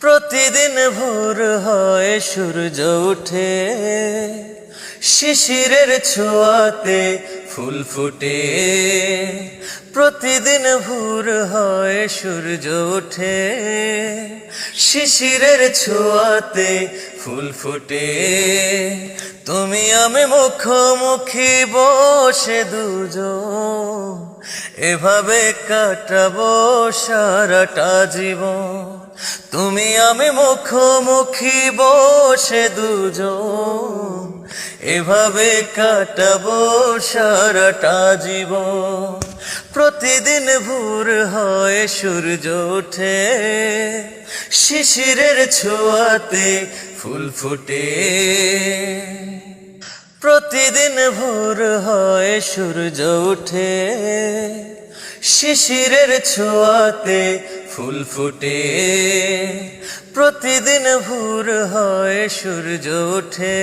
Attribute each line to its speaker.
Speaker 1: প্রতিদিন ভোর হয় সূর্য ওঠে, শিশিরের ছোঁয়াতে ফুল ফুটে। প্রতিদিন ভোর হয় সূর্য ওঠে, শিশিরের ছোঁয়াতে ফুল ফুটে। তুমি আমি মুখোমুখি বসে দুজন, এভাবে কাটাবো সারাটা জীবন। তুমি আমি মুখোমুখি বসে দুজন, এভাবে কাটাবো সারাটা জীবন। প্রতিদিন ভোর হয় সূর্য ওঠে, শিশিরের ছোঁয়াতে ফুল ফুটে। প্রতিদিন ভোর হয় সূর্য ওঠে, শিশিরের ছোঁয়াতে ফুল ফুটে। প্রতিদিন ভোর হয় সূর্য ওঠে।